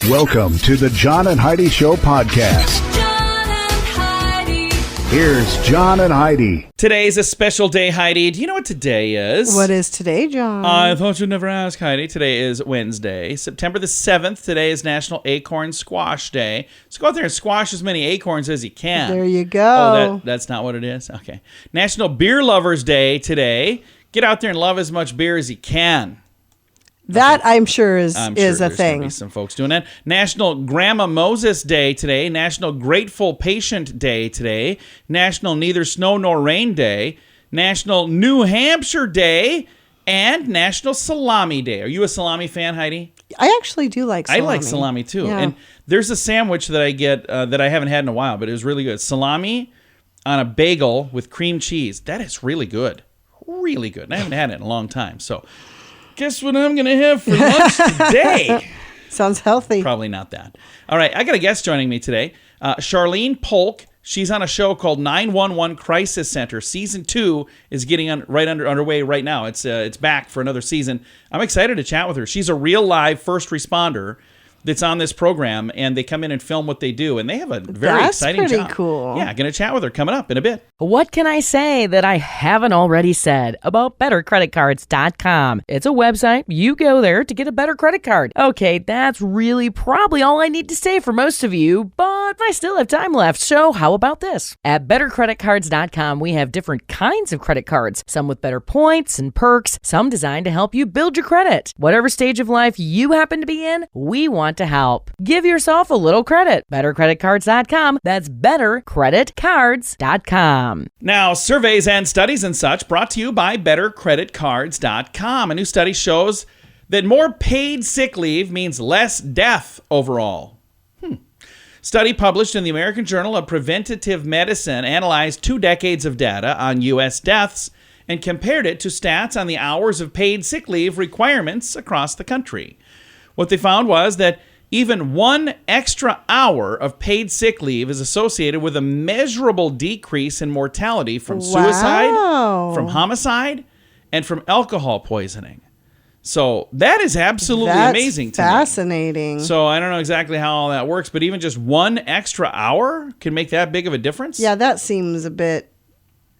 Welcome to the John and Heidi Show podcast. John and Heidi. Here's John and Heidi. Today's a special day, Heidi. Do you know what today is? What is today, John? I thought you'd never ask, Heidi. Today is Wednesday, September the 7th. Today is National Acorn Squash Day. So go out there and squash as many acorns as you can. There you go. Oh, that's not what it is? Okay. National Beer Lovers Day today. Get out there and love as much beer as you can. That I'm sure is a there's gonna thing. be some folks doing that. National Grandma Moses Day today. National Grateful Patient Day today. National Neither Snow Nor Rain Day. National New Hampshire Day. And National Salami Day. Are you a salami fan, Heidi? I actually do like salami. I like salami too. Yeah. And there's a sandwich that I get that I haven't had in a while, but it was really good. Salami on a bagel with cream cheese. That is really good. Really good. And I haven't had it in a long time. So guess what I'm going to have for lunch today? Sounds healthy. Probably not that. All right, I got a guest joining me today. Charline Polk. She's on a show called 911 Crisis Center. Season 2 is getting underway right now. It's back for another season. I'm excited to chat with her. She's a real live first responder that's on this program, and they come in and film what they do, and they have a very exciting job. That's pretty cool. Yeah, going to chat with her coming up in a bit. What can I say that I haven't already said about BetterCreditCards.com? It's a website. You go there to get a better credit card. Okay, that's really probably all I need to say for most of you, but I still have time left, so how about this? At BetterCreditCards.com, we have different kinds of credit cards, some with better points and perks, some designed to help you build your credit. Whatever stage of life you happen to be in, we want to help. Give yourself a little credit. BetterCreditCards.com. That's BetterCreditCards.com. Now, surveys and studies and such brought to you by BetterCreditCards.com. A new study shows that more paid sick leave means less death overall. Study published in the American Journal of Preventative Medicine analyzed 2 decades of data on U.S. deaths and compared it to stats on the hours of paid sick leave requirements across the country. What they found was that even 1 extra hour of paid sick leave is associated with a measurable decrease in mortality from suicide, from homicide, and from alcohol poisoning. So that is absolutely amazing to me. Fascinating. So I don't know exactly how all that works, but even just 1 extra hour can make that big of a difference? Yeah, that seems a bit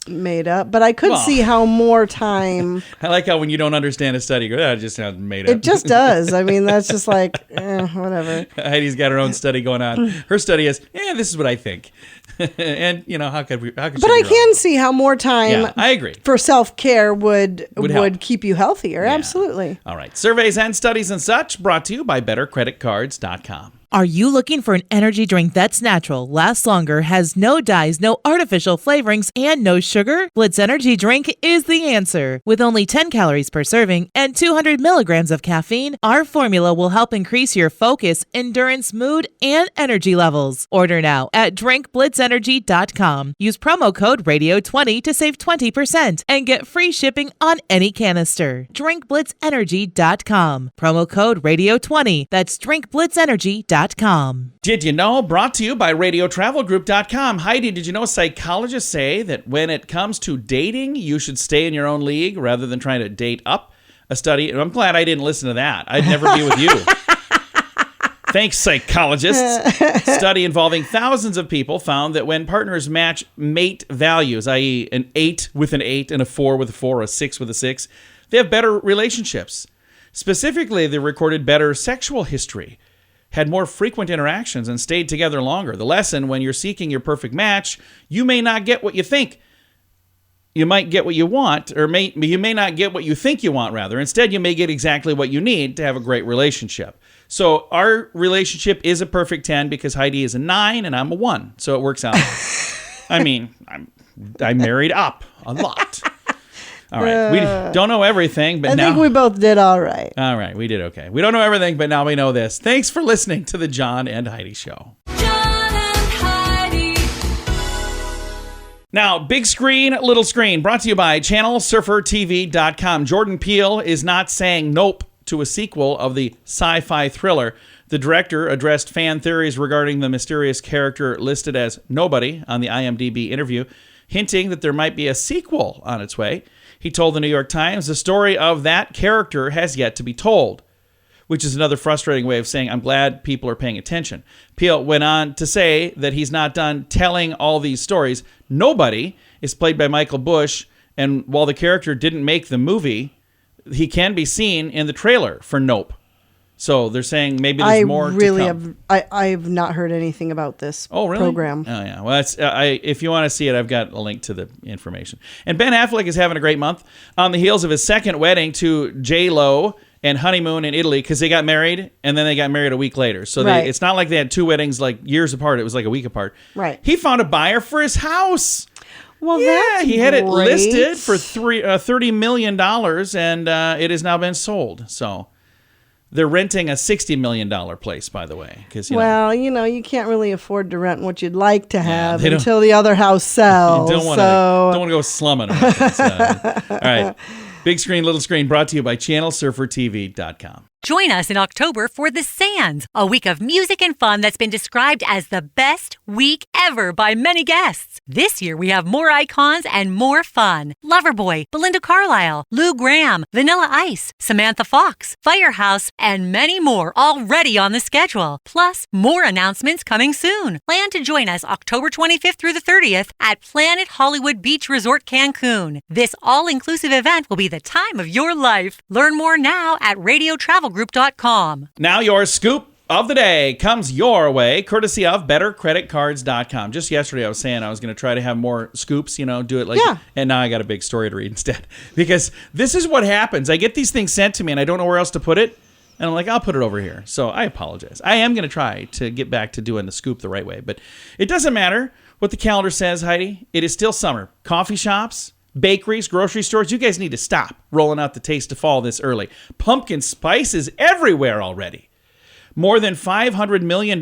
made up, but I could see how more time. I like how when you don't understand a study, you go, that just sounds made up. It just does. I mean, that's just like, whatever. Heidi's got her own study going on. Her study is, this is what I think. And, how could she But I can see how more time I agree. for self-care would help. keep you healthier. Yeah. Absolutely. All right. Surveys and studies and such brought to you by BetterCreditCards.com. Are you looking for an energy drink that's natural, lasts longer, has no dyes, no artificial flavorings, and no sugar? Blitz Energy Drink is the answer. With only 10 calories per serving and 200 milligrams of caffeine, our formula will help increase your focus, endurance, mood, and energy levels. Order now at drinkblitzenergy.com. Use promo code RADIO20 to save 20% and get free shipping on any canister. drinkblitzenergy.com. Promo code RADIO20. That's drinkblitzenergy.com. Did you know? Brought to you by RadioTravelGroup.com. Heidi, did you know psychologists say that when it comes to dating, you should stay in your own league rather than trying to date up? A study, and I'm glad I didn't listen to that. I'd never be with you. Thanks, psychologists. Study involving thousands of people found that when partners match mate values, i.e. an 8 with an 8 and a 4 with a 4, or a 6 with a 6, they have better relationships. Specifically, they recorded better sexual history, had more frequent interactions, and stayed together longer. The lesson: when you're seeking your perfect match, you may not get what you think. You might get what you want, or you may not get what you think you want, rather. Instead, you may get exactly what you need to have a great relationship. So our relationship is a perfect 10 because Heidi is a 9 and I'm a 1. So it works out. I mean, I married up a lot. All right. We don't know everything, but I think we both did all right. All right. We did okay. We don't know everything, but now we know this. Thanks for listening to the John and Heidi Show. John and Heidi. Now, big screen, little screen, brought to you by ChannelSurferTV.com. Jordan Peele is not saying nope to a sequel of the sci-fi thriller. The director addressed fan theories regarding the mysterious character listed as Nobody on the IMDb interview, hinting that there might be a sequel on its way. He told the New York Times the story of that character has yet to be told. which is another frustrating way of saying I'm glad people are paying attention. Peele went on to say that he's not done telling all these stories. Nobody is played by Michael Bush, and while the character didn't make the movie, he can be seen in the trailer for Nope. So they're saying maybe there's more to come. I have not heard anything about this program. Oh, yeah. Well, that's, if you want to see it, I've got a link to the information. And Ben Affleck is having a great month on the heels of his second wedding to J-Lo and honeymoon in Italy, because they got married and then they got married a week later. So it's not like they had two weddings like years apart. It was like a week apart. Right. He found a buyer for his house. Well, yeah, that's he had it great. listed for $30 million, and it has now been sold. So they're renting a $60 million place, by the way. You can't really afford to rent what you'd like to have they don't- until the other house sells. You don't want to go slumming. Or nothing, all right. Big Screen, Little Screen, brought to you by ChannelSurferTV.com. Join us in October for The Sands, a week of music and fun that's been described as the best week ever by many guests. This year we have more icons and more fun. Loverboy, Belinda Carlisle, Lou Gramm, Vanilla Ice, Samantha Fox, Firehouse, and many more already on the schedule. Plus, more announcements coming soon. Plan to join us October 25th through the 30th at Planet Hollywood Beach Resort Cancun. This all-inclusive event will be the time of your life. Learn more now at radiotravelgroup.com. Now your scoop of the day comes your way, courtesy of bettercreditcards.com. Just yesterday I was saying I was going to try to have more scoops, do it like, and now I got a big story to read instead. Because this is what happens. I get these things sent to me and I don't know where else to put it. And I'm like, I'll put it over here. So I apologize. I am going to try to get back to doing the scoop the right way. But it doesn't matter what the calendar says, Heidi. It is still summer. Coffee shops, bakeries, grocery stores, you guys need to stop rolling out the taste of fall this early. Pumpkin spice is everywhere already. More than $500 million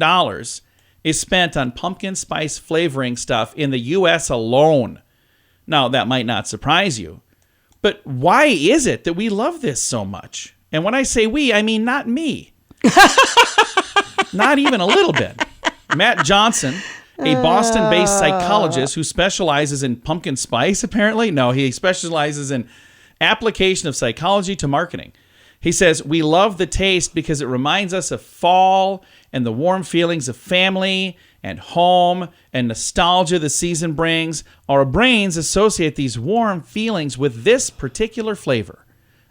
is spent on pumpkin spice flavoring stuff in the U.S. alone. Now, that might not surprise you, but why is it that we love this so much? And when I say we, I mean not me. Not even a little bit. Matt Johnson, a Boston-based psychologist who specializes in pumpkin spice, apparently. No, he specializes in application of psychology to marketing. He says, we love the taste because it reminds us of fall and the warm feelings of family and home and nostalgia the season brings. Our brains associate these warm feelings with this particular flavor.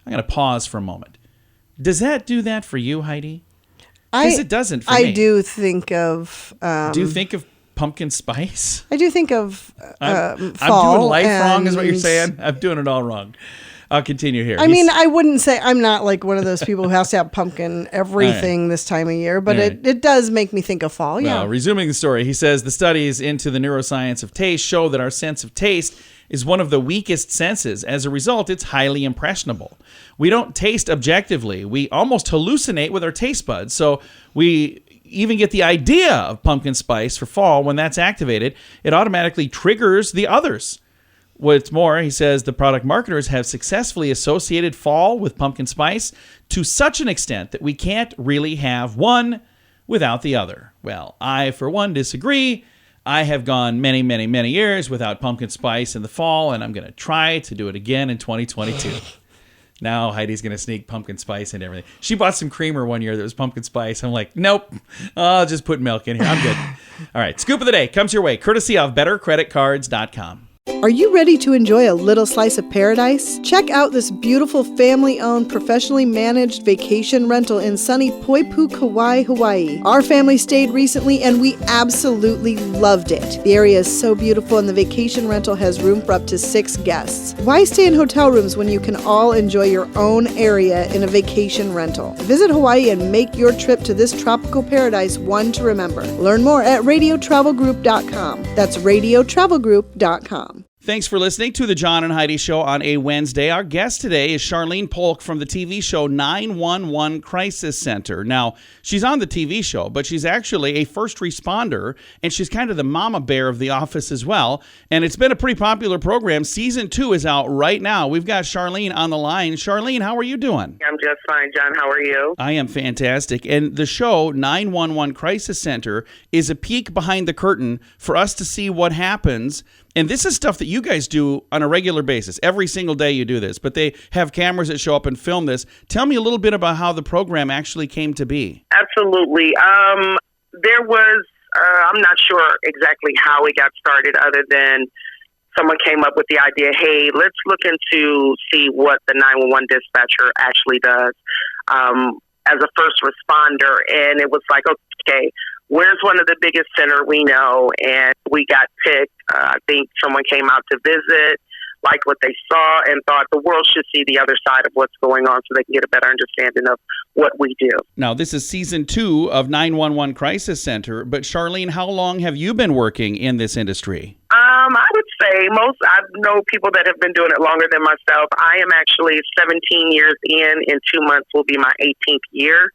I'm going to pause for a moment. Does that do that for you, Heidi? Because it doesn't for me. I do think of... do you think of pumpkin spice? I do think of fall. I'm doing life wrong is what you're saying? I'm doing it all wrong. I'll continue here. I mean, I wouldn't say I'm not like one of those people who has to have pumpkin everything this time of year, but it does make me think of fall. Yeah. Well, resuming the story, he says the studies into the neuroscience of taste show that our sense of taste is one of the weakest senses. As a result, it's highly impressionable. We don't taste objectively. We almost hallucinate with our taste buds. So we even get the idea of pumpkin spice for fall. When that's activated, it automatically triggers the others. What's more, he says the product marketers have successfully associated fall with pumpkin spice to such an extent that we can't really have one without the other. Well, I, for one, disagree. I have gone many, many, many years without pumpkin spice in the fall, and I'm going to try to do it again in 2022. Now Heidi's going to sneak pumpkin spice into everything. She bought some creamer one year that was pumpkin spice. I'm like, nope, I'll just put milk in here. I'm good. All right, scoop of the day comes your way, courtesy of bettercreditcards.com. Are you ready to enjoy a little slice of paradise? Check out this beautiful family-owned, professionally managed vacation rental in sunny Poipu, Kauai, Hawaii. Our family stayed recently and we absolutely loved it. The area is so beautiful and the vacation rental has room for up to 6 guests. Why stay in hotel rooms when you can all enjoy your own area in a vacation rental? Visit Hawaii and make your trip to this tropical paradise one to remember. Learn more at radiotravelgroup.com. That's radiotravelgroup.com. Thanks for listening to the John and Heidi Show on a Wednesday. Our guest today is Charline Polk from the TV show 911 Crisis Center. Now, she's on the TV show, but she's actually a first responder, and she's kind of the mama bear of The Office as well. And it's been a pretty popular program. Season 2 is out right now. We've got Charline on the line. Charline, how are you doing? I'm just fine, John. How are you? I am fantastic. And the show 911 Crisis Center is a peek behind the curtain for us to see what happens And this is stuff that you guys do on a regular basis. Every single day you do this, but they have cameras that show up and film this. Tell me a little bit about how the program actually came to be. Absolutely. There was, I'm not sure exactly how it got started other than someone came up with the idea, hey, let's look into see what the 911 dispatcher actually does as a first responder. And it was like, okay, where's one of the biggest center we know? And we got picked. I think someone came out to visit, liked what they saw, and thought the world should see the other side of what's going on so they can get a better understanding of what we do. Now, this is season 2 of 911 Crisis Center, but Charline, how long have you been working in this industry? I would say I know people that have been doing it longer than myself. I am actually 17 years in 2 months will be my 18th year.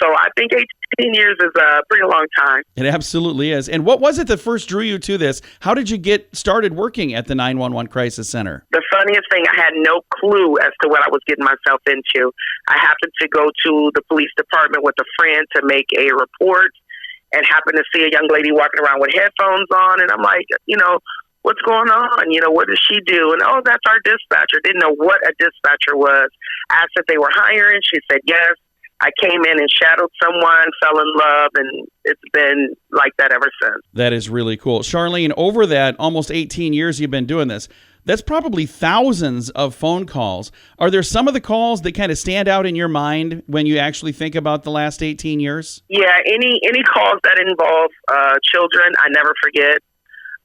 So I think 18 years is a pretty long time. It absolutely is. And what was it that first drew you to this? How did you get started working at the 911 Crisis Center? The funniest thing, I had no clue as to what I was getting myself into. I happened to go to the police department with a friend to make a report and happened to see a young lady walking around with headphones on. And I'm like, what's going on? What does she do? And, oh, that's our dispatcher. Didn't know what a dispatcher was. Asked if they were hiring. She said yes. I came in and shadowed someone, fell in love, and it's been like that ever since. That is really cool. Charline, over that almost 18 years you've been doing this, that's probably thousands of phone calls. Are there some of the calls that kind of stand out in your mind when you actually think about the last 18 years? Yeah, any calls that involve children, I never forget.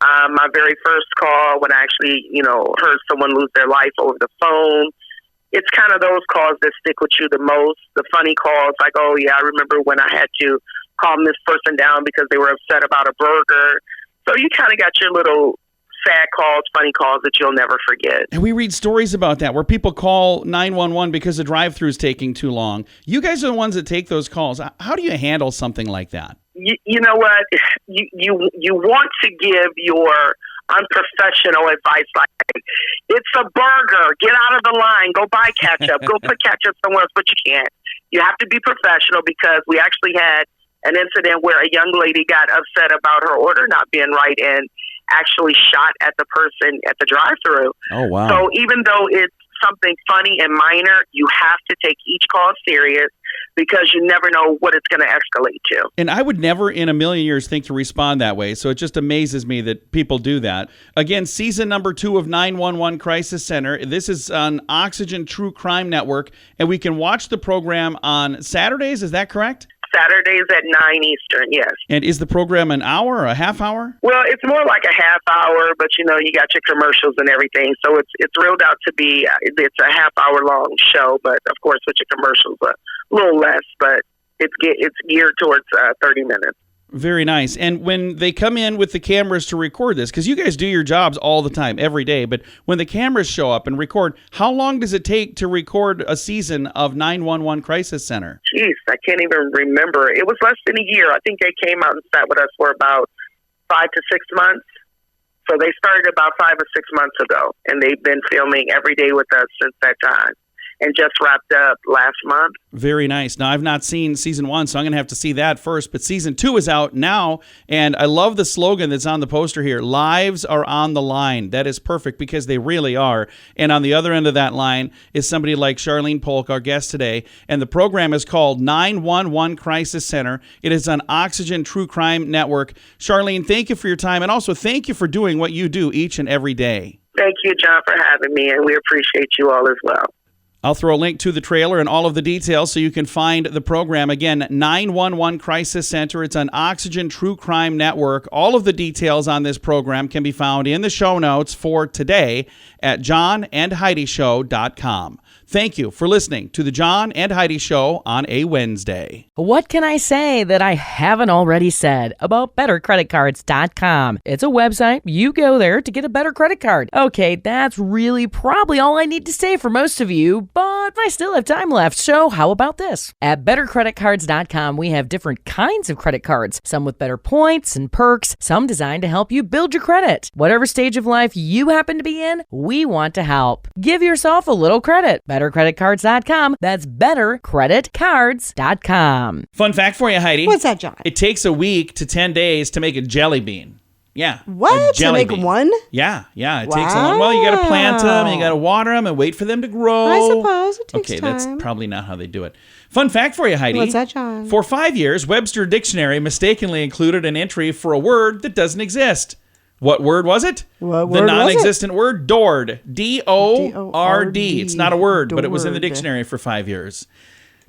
My very first call when I actually, heard someone lose their life over the phone. It's kind of those calls that stick with you the most. The funny calls, like, oh, yeah, I remember when I had to calm this person down because they were upset about a burger. So you kind of got your little sad calls, funny calls that you'll never forget. And we read stories about that where people call 911 because the drive-thru is taking too long. You guys are the ones that take those calls. How do you handle something like that? You know what? You want to give your unprofessional advice like, it's a burger, get out of the line, go buy ketchup, go put ketchup somewhere else, but you can't. You have to be professional because we actually had an incident where a young lady got upset about her order not being right and actually shot at the person at the drive-thru. Oh, wow. So even though it's something funny and minor, you have to take each call serious because you never know what it's going to escalate to. And I would never in a million years think to respond that way. So it just amazes me that people do that. Again, season number 2 of 911 Crisis Center. This is on Oxygen True Crime Network, and we can watch the program on Saturdays. Is that correct? Saturdays at 9 Eastern, yes. And is the program an hour or a half hour? Well, it's more like a half hour, but you got your commercials and everything. So it's reeled out to be, it's a half hour long show, but of course with your commercials a little less, but it's geared towards 30 minutes. Very nice. And when they come in with the cameras to record this, because you guys do your jobs all the time, every day, but when the cameras show up and record, how long does it take to record a season of 911 Crisis Center? Jeez, I can't even remember. It was less than a year. I think they came out and sat with us for about 5 to 6 months. So they started about 5 or 6 months ago, and they've been filming every day with us since that time. And just wrapped up last month. Very nice. Now, I've not seen season 1, so I'm going to have to see that first. But season 2 is out now, and I love the slogan that's on the poster here. Lives are on the line. That is perfect because they really are. And on the other end of that line is somebody like Charline Polk, our guest today. And the program is called 911 Crisis Center. It is on Oxygen True Crime Network. Charline, thank you for your time, and also thank you for doing what you do each and every day. Thank you, John, for having me, and we appreciate you all as well. I'll throw a link to the trailer and all of the details so you can find the program. Again, 911 Crisis Center. It's on Oxygen True Crime Network. All of the details on this program can be found in the show notes for today at johnandheidishow.com. Thank you for listening to the John and Heidi Show on a Wednesday. What can I say that I haven't already said about bettercreditcards.com? It's a website. You go there to get a better credit card. Okay, that's really probably all I need to say for most of you, but I still have time left, so how about this? At bettercreditcards.com, we have different kinds of credit cards, some with better points and perks, some designed to help you build your credit. Whatever stage of life you happen to be in, we want to help. Give yourself a little credit. bettercreditcards.com. That's bettercreditcards.com. Fun fact for you, Heidi. What's that, John? It takes a week to 10 days to make a jelly bean. Yeah. What? To jelly make bean. one? Yeah. It takes a long. Well, you got to plant them, and you got to water them, and wait for them to grow. I suppose it takes Okay, time. that's probably not how they do it. Fun fact for you, Heidi. What's that, John? For 5 years, Webster Dictionary mistakenly included an entry for a word that doesn't exist. What word was it? What the word was non-existent word DORD. D-O-R-D. It's not a word, but it was in the Dord. dictionary for 5 years.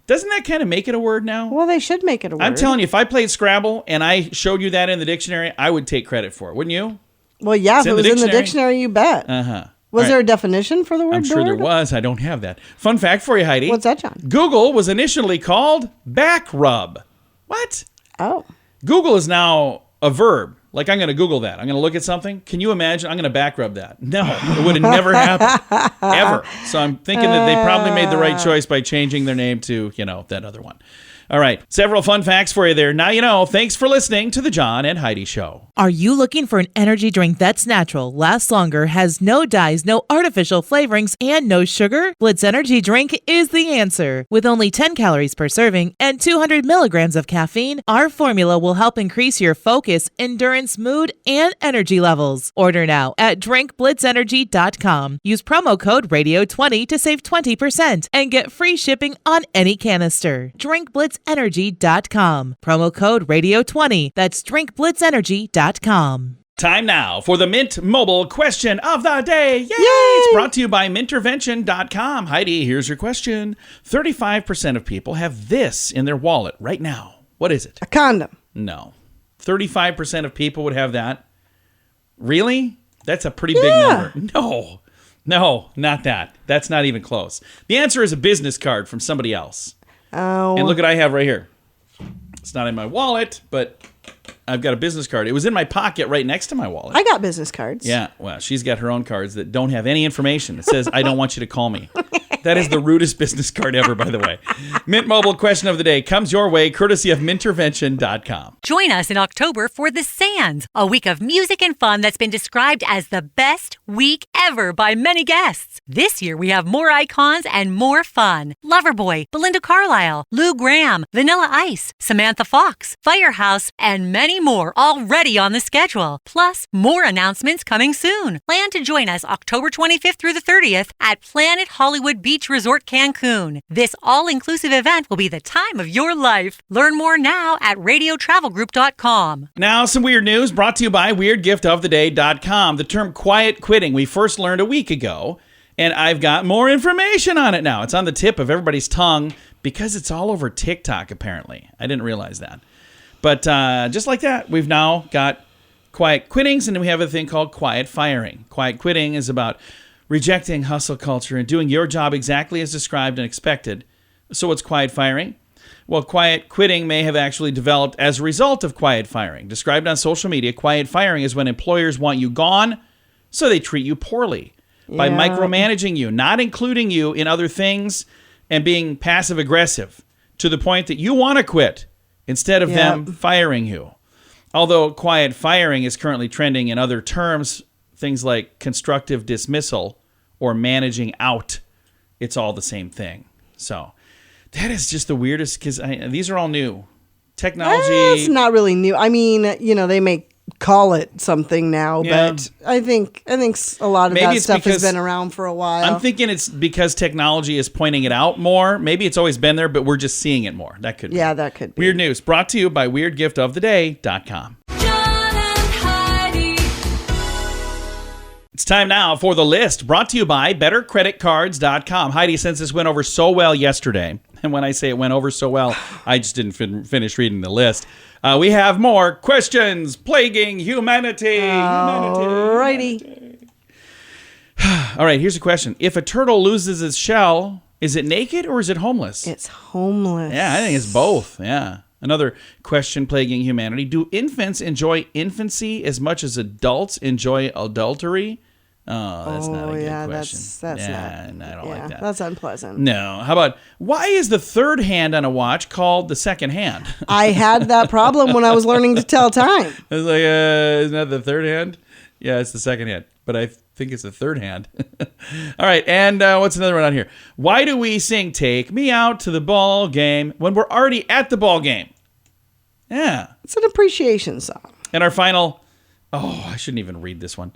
Doesn't that kind of make it a word now? Well, they should make it a word. I'm telling you, if I played Scrabble and I showed you that in the dictionary, I would take credit for it, wouldn't you? Well, yeah, It's if in it the was in the dictionary? dictionary, you bet. Uh-huh. Was All there right. a definition for the word I'm sure there Dord? was. I don't have that. Fun fact for you, Heidi. What's that, John? Google was initially called back rub. What? Oh. Google is now a verb. Like, I'm going to Google that. I'm going to look at something. Can you imagine? I'm going to back rub that. No, it would have never happened. Ever. So I'm thinking that they probably made the right choice by changing their name to, that other one. All right. Several fun facts for you there. Now you know. Thanks for listening to the John and Heidi Show. Are you looking for an energy drink that's natural, lasts longer, has no dyes, no artificial flavorings, and no sugar? Blitz Energy Drink is the answer. With only 10 calories per serving and 200 milligrams of caffeine, our formula will help increase your focus, endurance, mood, and energy levels. Order now at drinkblitzenergy.com. Use promo code RADIO20 to save 20% and get free shipping on any canister. drinkblitzenergy.com. Promo code RADIO20. That's drinkblitzenergy.com. Time now for the Mint Mobile question of the day. Yay! It's brought to you by mintervention.com. Heidi, here's your question. 35% of people have this in their wallet right now. What is it? A condom. No. 35% of people would have that. Really? That's a pretty big number. No, not that. That's not even close. The answer is a business card from somebody else. Oh. And look what I have right here. It's not in my wallet, but I've got a business card. It was in my pocket right next to my wallet. I got business cards. Yeah, well, she's got her own cards that don't have any information. It says, I don't want you to call me. That is the rudest business card ever, by the way. Mint Mobile question of the day comes your way, courtesy of mintervention.com. Join us in October for The Sands, a week of music and fun that's been described as the best week ever by many guests. This year we have more icons and more fun. Loverboy, Belinda Carlisle, Lou Gramm, Vanilla Ice, Samantha Fox, Firehouse, and many more already on the schedule. Plus, more announcements coming soon. Plan to join us October 25th through the 30th at Planet Hollywood Beach Resort Cancun. This all-inclusive event will be the time of your life. Learn more now at radiotravelgroup.com. Now, some weird news brought to you by weirdgiftoftheday.com. The term quiet quitting we first learned a week ago, and I've got more information on it now. It's on the tip of everybody's tongue because it's all over TikTok, apparently. I didn't realize that. But just like that, we've now got quiet quittings, and then we have a thing called quiet firing. Quiet quitting is about rejecting hustle culture and doing your job exactly as described and expected. So what's quiet firing? Well, quiet quitting may have actually developed as a result of quiet firing. Described on social media, quiet firing is when employers want you gone, so they treat you poorly by micromanaging you, not including you in other things, and being passive-aggressive to the point that you want to quit instead of them firing you. Although quiet firing is currently trending in other terms, things like constructive dismissal or managing out, it's all the same thing. So that is just the weirdest, because these are all new. Technology. It's not really new. I mean, they may call it something now, but I think a lot of Maybe that it's stuff has because- been around for a while. I'm thinking it's because technology is pointing it out more. Maybe it's always been there, but we're just seeing it more. That could be. Yeah, that could be. Weird news brought to you by weirdgiftoftheday.com. John and Heidi. It's time now for the list brought to you by bettercreditcards.com. Heidi, since this went over so well yesterday, and when I say it went over so well, I just didn't finish reading the list. We have more questions plaguing humanity. Alrighty. All right, here's a question. If a turtle loses its shell, is it naked or is it homeless? It's homeless. Yeah, I think it's both. Yeah. Another question plaguing humanity. Do infants enjoy infancy as much as adults enjoy adultery? Oh, that's not a good question. That's I don't like that. That's unpleasant. No. How about, why is the third hand on a watch called the second hand? I had that problem when I was learning to tell time. I was like, isn't that the third hand? Yeah, it's the second hand, but I think it's the third hand. All right, and what's another one on here? Why do we sing "Take Me Out to the Ball Game" when we're already at the ball game? Yeah. It's an appreciation song. And our final Oh, I shouldn't even read this one.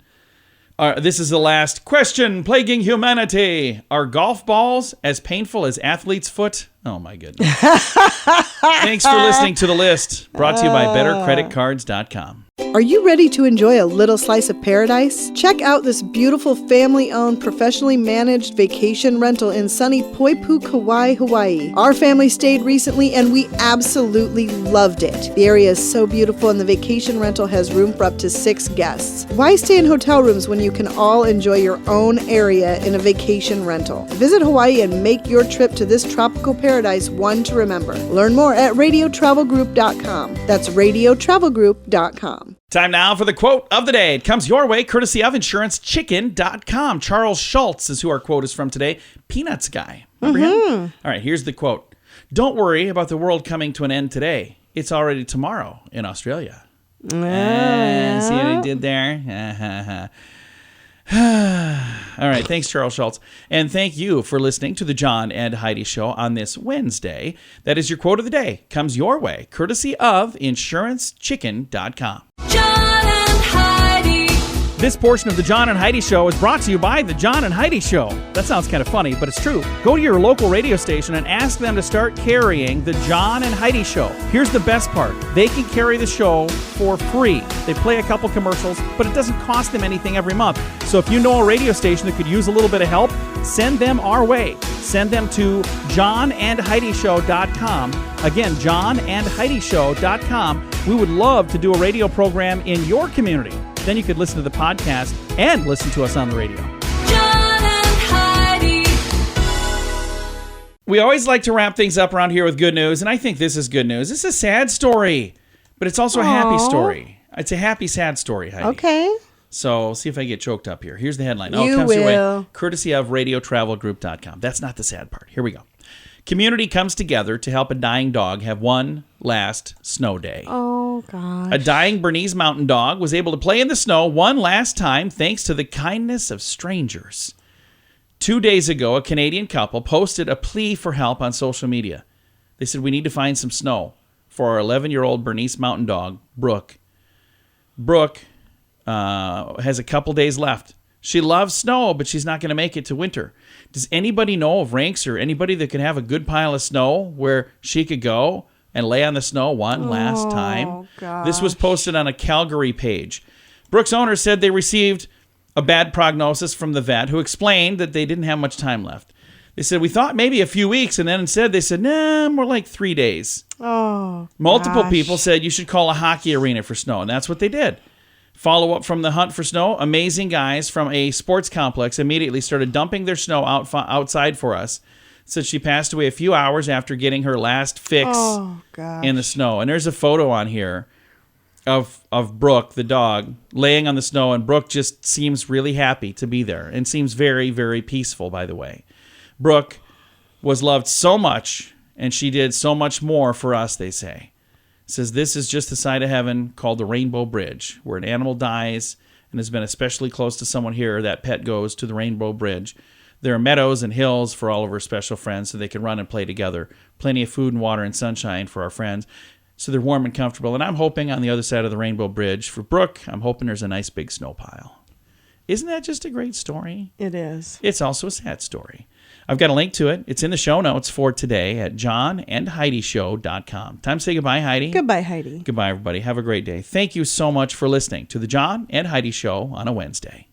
This is the last question plaguing humanity. Are golf balls as painful as athlete's foot? Oh, my goodness. Thanks for listening to The List, brought to you by BetterCreditCards.com. Are you ready to enjoy a little slice of paradise? Check out this beautiful family-owned, professionally managed vacation rental in sunny Poipu, Kauai, Hawaii. Our family stayed recently and we absolutely loved it. The area is so beautiful and the vacation rental has room for up to 6 guests. Why stay in hotel rooms when you can all enjoy your own area in a vacation rental? Visit Hawaii and make your trip to this tropical paradise one to remember. Learn more at radiotravelgroup.com. That's radiotravelgroup.com. Time now for the quote of the day. It comes your way courtesy of InsuranceChicken.com. Charles Schultz is who our quote is from today. Peanuts guy. Remember him? All right, here's the quote. Don't worry about the world coming to an end today. It's already tomorrow in Australia. See what I did there? All right, thanks, Charles Schultz. And thank you for listening to the John and Heidi Show on this Wednesday. That is your quote of the day. Comes your way, courtesy of InsuranceChicken.com. John and Heidi. This portion of the John and Heidi Show is brought to you by the John and Heidi Show. That sounds kind of funny, but it's true. Go to your local radio station and ask them to start carrying the John and Heidi Show. Here's the best part. They can carry the show for free. They play a couple commercials, but it doesn't cost them anything every month. So if you know a radio station that could use a little bit of help, send them our way. Send them to johnandheidishow.com. Again, johnandheidishow.com. We would love to do a radio program in your community. Then you could listen to the podcast and listen to us on the radio. John and Heidi. We always like to wrap things up around here with good news, and I think this is good news. This is a sad story, but it's also a happy story. It's a happy, sad story, Heidi. Okay. So see if I get choked up here. Here's the headline. You it comes your way, will. courtesy of radiotravelgroup.com. That's not the sad part. Here we go. Community comes together to help a dying dog have one last snow day. Oh, gosh. A dying Bernese mountain dog was able to play in the snow one last time thanks to the kindness of strangers. 2 days ago, a Canadian couple posted a plea for help on social media. They said, we need to find some snow for our 11-year-old Bernese mountain dog, Brooke. Brooke has a couple days left. She loves snow, but she's not going to make it to winter. Does anybody know of ranks or anybody that could have a good pile of snow where she could go and lay on the snow one last time? gosh. This was posted on a Calgary page. Brooke's owner said they received a bad prognosis from the vet, who explained that they didn't have much time left. They said, we thought maybe a few weeks, and then instead they said, nah, more like 3 days. Oh, Multiple gosh. people said you should call a hockey arena for snow, and that's what they did. Follow up from the hunt for snow, amazing guys from a sports complex immediately started dumping their snow outside for us. Said she passed away a few hours after getting her last fix in the snow. And there's a photo on here of Brooke, the dog, laying on the snow, and Brooke just seems really happy to be there and seems very, very peaceful, by the way. Brooke was loved so much, and she did so much more for us, they say. Says this is just the side of heaven called the Rainbow Bridge, where an animal dies and has been especially close to someone here. That pet goes to the Rainbow Bridge. There are meadows and hills for all of our special friends so they can run and play together. Plenty of food and water and sunshine for our friends so they're warm and comfortable. And I'm hoping on the other side of the Rainbow Bridge for Brooke, I'm hoping there's a nice big snow pile. Isn't that just a great story? It is. It's also a sad story. I've got a link to it. It's in the show notes for today at johnandheidishow.com. Time to say goodbye, Heidi. Goodbye, Heidi. Goodbye, everybody. Have a great day. Thank you so much for listening to the John and Heidi Show on a Wednesday.